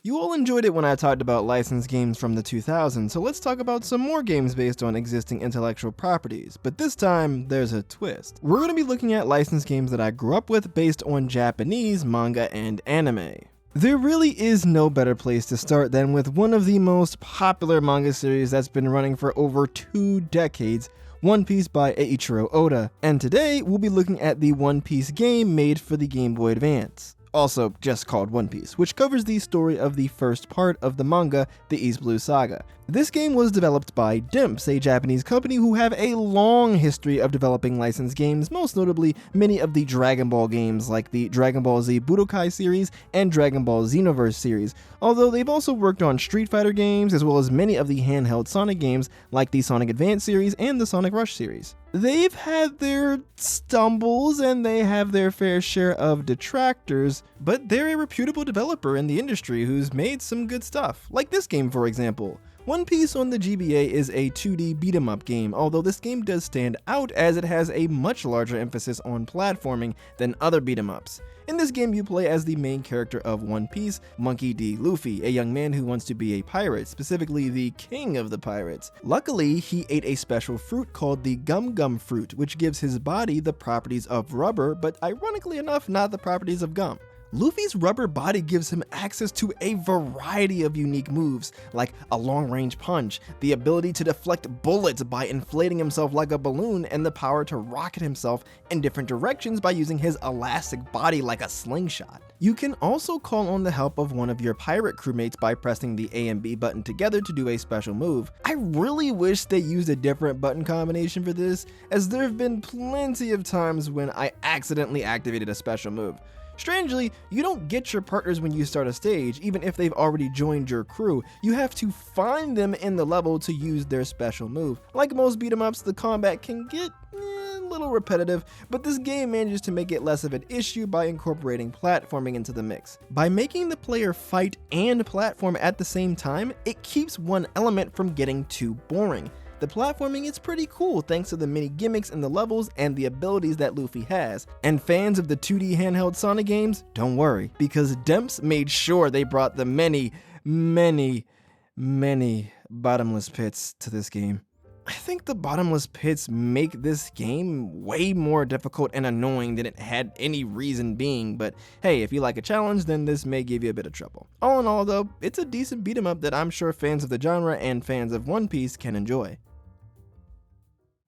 You all enjoyed it when I talked about licensed games from the 2000s, so let's talk about some more games based on existing intellectual properties, but this time there's a twist. We're going to be looking at licensed games that I grew up with based on Japanese manga and anime. There really is no better place to start than with one of the most popular manga series that's been running for over 2 decades, One Piece by Eiichiro Oda, and today we'll be looking at the One Piece game made for the Game Boy Advance, also just called One Piece, which covers the story of the first part of the manga, the East Blue Saga. This game was developed by 2000's, a Japanese company who have a long history of developing licensed games, most notably many of the Dragon Ball games like the Dragon Ball Z Budokai series and Dragon Ball Xenoverse series, although they've also worked on Street Fighter games as well as many of the handheld Sonic games like the Sonic Advance series and the Sonic Rush series. They've had their stumbles and they have their fair share of detractors, but they're a reputable developer in the industry who's made some good stuff, like this game for example. One Piece on the GBA is a 2D beat-em-up game, although this game does stand out as it has a much larger emphasis on platforming than other beat-em-ups. In this game, you play as the main character of One Piece, Monkey D. Luffy, a young man who wants to be a pirate, specifically the king of the pirates. Luckily, he ate a special fruit called the Gum Gum fruit, which gives his body the properties of rubber, but ironically enough, not the properties of gum. Luffy's rubber body gives him access to a variety of unique moves, like a long-range punch, the ability to deflect bullets by inflating himself like a balloon, and the power to rocket himself in different directions by using his elastic body like a slingshot. You can also call on the help of one of your pirate crewmates by pressing the A and B button together to do a special move. I really wish they used a different button combination for this, as there have been plenty of times when I accidentally activated a special move. Strangely, you don't get your partners when you start a stage, even if they've already joined your crew. You have to find them in the level to use their special move. Like most beat-em-ups, the combat can get a little repetitive, but this game manages to make it less of an issue by incorporating platforming into the mix. By making the player fight and platform at the same time, it keeps one element from getting too boring. The platforming is pretty cool thanks to the many gimmicks in the levels and the abilities that Luffy has. And fans of the 2D handheld Sonic games, don't worry, because 2000's made sure they brought the many bottomless pits to this game. I think the bottomless pits make this game way more difficult and annoying than it had any reason being, but hey, if you like a challenge, then this may give you a bit of trouble. All in all though, it's a decent beat 'em up that I'm sure fans of the genre and fans of One Piece can enjoy.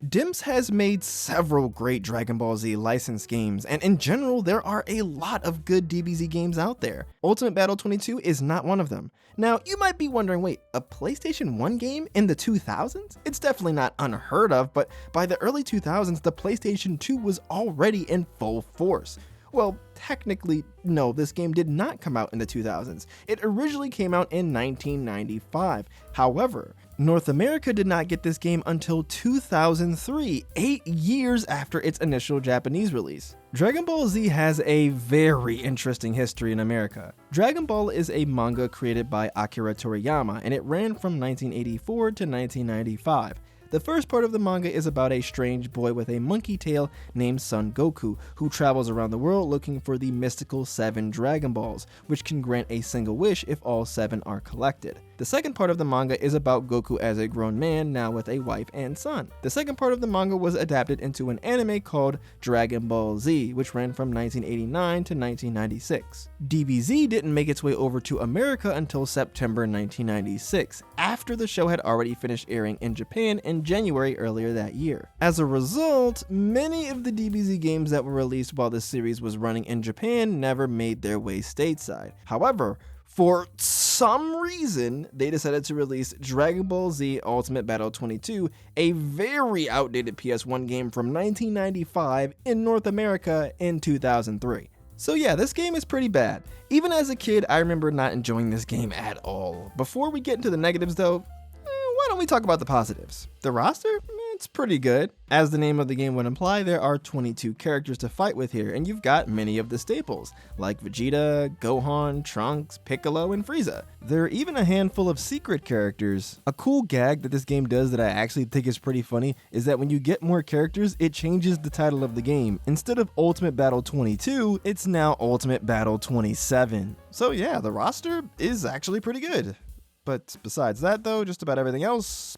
2000's has made several great Dragon Ball Z licensed games, and in general, there are a lot of good DBZ games out there. Ultimate Battle 22 is not one of them. Now, you might be wondering, wait, a PlayStation 1 game in the 2000s? It's definitely not unheard of, but by the early 2000s, the PlayStation 2 was already in full force. Well, technically, no, this game did not come out in the 2000s. It originally came out in 1995. However, North America did not get this game until 2003, 8 years after its initial Japanese release. Dragon Ball Z has a very interesting history in America. Dragon Ball is a manga created by Akira Toriyama, and it ran from 1984 to 1995. The first part of the manga is about a strange boy with a monkey tail named Son Goku, who travels around the world looking for the mystical 7 Dragon Balls, which can grant a single wish if all 7 are collected. The second part of the manga is about Goku as a grown man, now with a wife and son. The second part of the manga was adapted into an anime called Dragon Ball Z, which ran from 1989 to 1996. DBZ didn't make its way over to America until September 1996, after the show had already finished airing in Japan in January earlier that year. As a result, many of the DBZ games that were released while the series was running in Japan never made their way stateside. However, for some reason, they decided to release Dragon Ball Z Ultimate Battle 22, a very outdated PS1 game from 1995 in North America in 2003. So yeah, this game is pretty bad. Even as a kid, I remember not enjoying this game at all. Before we get into the negatives though, why don't we talk about the positives? The roster? It's pretty good. As the name of the game would imply, there are 22 characters to fight with here, and you've got many of the staples, like Vegeta, Gohan, Trunks, Piccolo, and Frieza. There are even a handful of secret characters. A cool gag that this game does that I actually think is pretty funny is that when you get more characters, it changes the title of the game. Instead of Ultimate Battle 22, it's now Ultimate Battle 27. So yeah, the roster is actually pretty good. But besides that though, just about everything else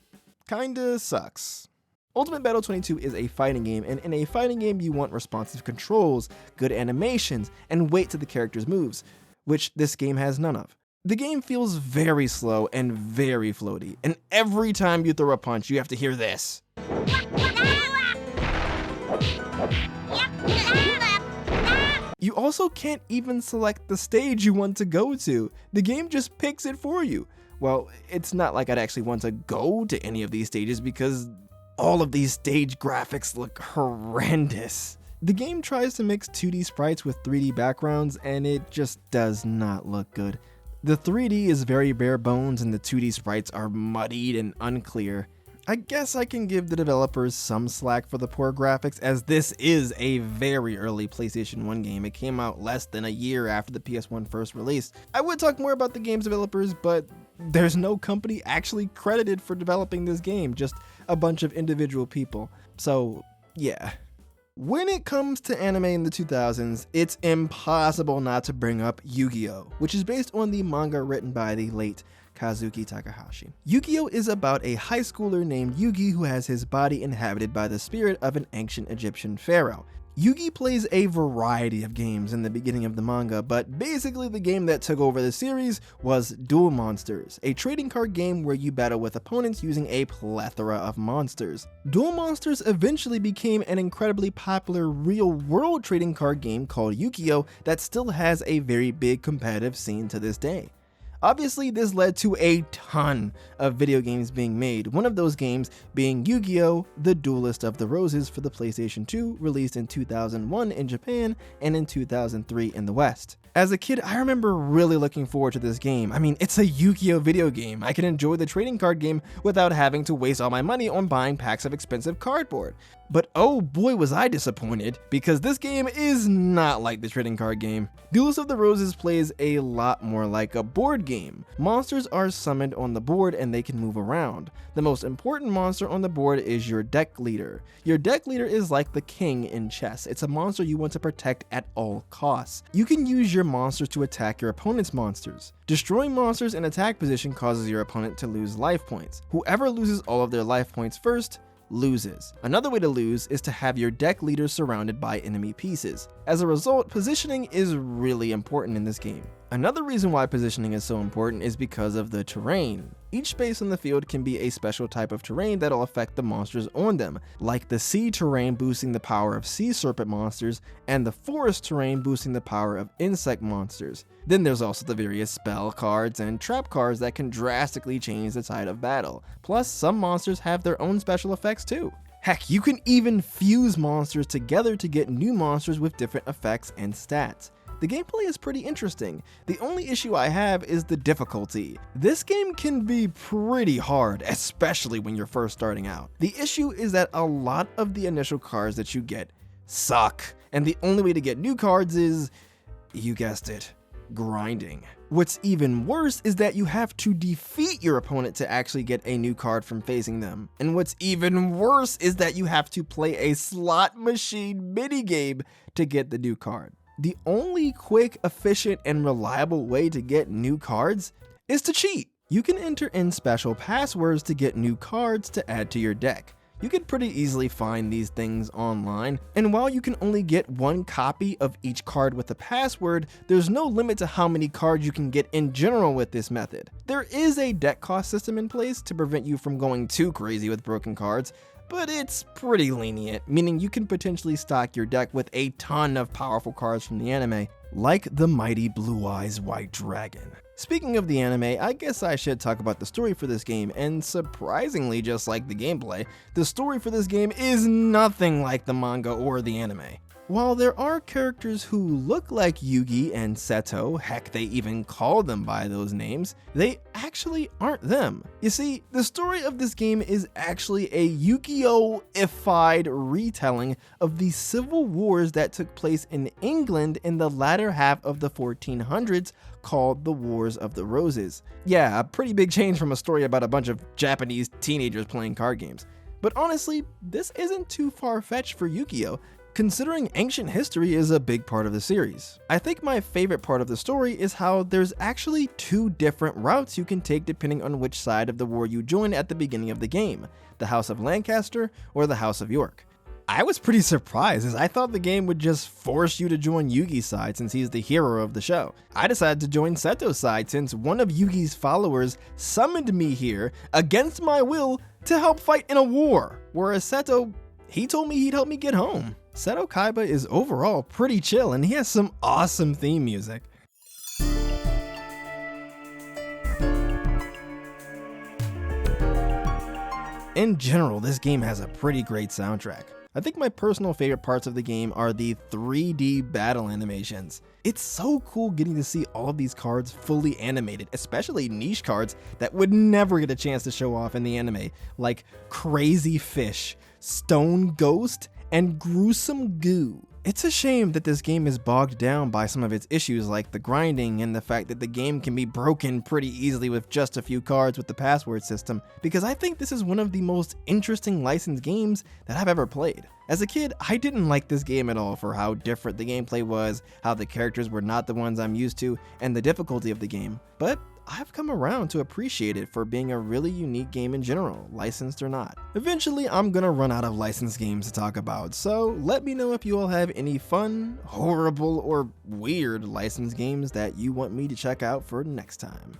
kinda sucks. Ultimate Battle 22 is a fighting game, and in a fighting game you want responsive controls, good animations, and weight to the character's moves, which this game has none of. The game feels very slow and very floaty, and every time you throw a punch you have to hear this. You also can't even select the stage you want to go to. The game just picks it for you. Well, it's not like I'd actually want to go to any of these stages because all of these stage graphics look horrendous. The game tries to mix 2D sprites with 3D backgrounds, and it just does not look good. The 3D is very bare bones and the 2D sprites are muddied and unclear. I guess I can give the developers some slack for the poor graphics, as this is a very early PlayStation 1 game. It came out less than a year after the PS1 first release. I would talk more about the game's developers, but there's no company actually credited for developing this game, just a bunch of individual people. So yeah. When it comes to anime in the 2000s, it's impossible not to bring up Yu-Gi-Oh!, which is based on the manga written by the late Kazuki Takahashi. Yu-Gi-Oh! Is about a high schooler named Yugi who has his body inhabited by the spirit of an ancient Egyptian pharaoh. Yugi plays a variety of games in the beginning of the manga, but basically the game that took over the series was Duel Monsters, a trading card game where you battle with opponents using a plethora of monsters. Duel Monsters eventually became an incredibly popular real-world trading card game called Yu-Gi-Oh! That still has a very big competitive scene to this day. Obviously, this led to a ton of video games being made, one of those games being Yu-Gi-Oh! The Duelist of the Roses for the PlayStation 2, released in 2001 in Japan and in 2003 in the West. As a kid, I remember really looking forward to this game. I mean, it's a Yu-Gi-Oh! Video game. I can enjoy the trading card game without having to waste all my money on buying packs of expensive cardboard. But oh boy was I disappointed, because this game is not like the trading card game. Duelist of the Roses plays a lot more like a board game. Monsters are summoned on the board and they can move around. The most important monster on the board is your deck leader. Your deck leader is like the king in chess. It's a monster you want to protect at all costs. You can use your monsters to attack your opponent's monsters. Destroying monsters in attack position causes your opponent to lose life points. Whoever loses all of their life points first loses. Another way to lose is to have your deck leader surrounded by enemy pieces. As a result, positioning is really important in this game. Another reason why positioning is so important is because of the terrain. Each space on the field can be a special type of terrain that'll affect the monsters on them, like the sea terrain boosting the power of sea serpent monsters, and the forest terrain boosting the power of insect monsters. Then there's also the various spell cards and trap cards that can drastically change the tide of battle. Plus, some monsters have their own special effects too. Heck, you can even fuse monsters together to get new monsters with different effects and stats. The gameplay is pretty interesting. The only issue I have is the difficulty. This game can be pretty hard, especially when you're first starting out. The issue is that a lot of the initial cards that you get suck, and the only way to get new cards is, you guessed it, grinding. What's even worse is that you have to defeat your opponent to actually get a new card from facing them. And what's even worse is that you have to play a slot machine minigame to get the new card. The only quick, efficient, and reliable way to get new cards is to cheat. You can enter in special passwords to get new cards to add to your deck. You can pretty easily find these things online, and while you can only get one copy of each card with a password, there's no limit to how many cards you can get in general with this method. There is a deck cost system in place to prevent you from going too crazy with broken cards, but it's pretty lenient, meaning you can potentially stock your deck with a ton of powerful cards from the anime, like the mighty Blue Eyes White Dragon. Speaking of the anime, I guess I should talk about the story for this game, and surprisingly, just like the gameplay, the story for this game is nothing like the manga or the anime. While there are characters who look like Yugi and Seto, heck, they even call them by those names, they actually aren't them. You see, the story of this game is actually a Yu-Gi-Oh!-ified retelling of the civil wars that took place in England in the latter half of the 1400s, called the Wars of the Roses. Yeah, a pretty big change from a story about a bunch of Japanese teenagers playing card games. But honestly, this isn't too far-fetched for Yu-Gi-Oh!, considering ancient history is a big part of the series. I think my favorite part of the story is how there's actually two different routes you can take depending on which side of the war you join at the beginning of the game, the House of Lancaster or the House of York. I was pretty surprised, as I thought the game would just force you to join Yugi's side since he's the hero of the show. I decided to join Seto's side since one of Yugi's followers summoned me here against my will to help fight in a war, whereas Seto, he told me he'd help me get home. Seto Kaiba is overall pretty chill and he has some awesome theme music. In general, this game has a pretty great soundtrack. I think my personal favorite parts of the game are the 3D battle animations. It's so cool getting to see all of these cards fully animated, especially niche cards that would never get a chance to show off in the anime, like Crazy Fish, Stone Ghost, and Gruesome Goo. It's a shame that this game is bogged down by some of its issues like the grinding and the fact that the game can be broken pretty easily with just a few cards with the password system, because I think this is one of the most interesting licensed games that I've ever played. As a kid, I didn't like this game at all for how different the gameplay was, how the characters were not the ones I'm used to, and the difficulty of the game. But I've come around to appreciate it for being a really unique game in general, licensed or not. Eventually, I'm gonna run out of licensed games to talk about, so let me know if you all have any fun, horrible, or weird licensed games that you want me to check out for next time.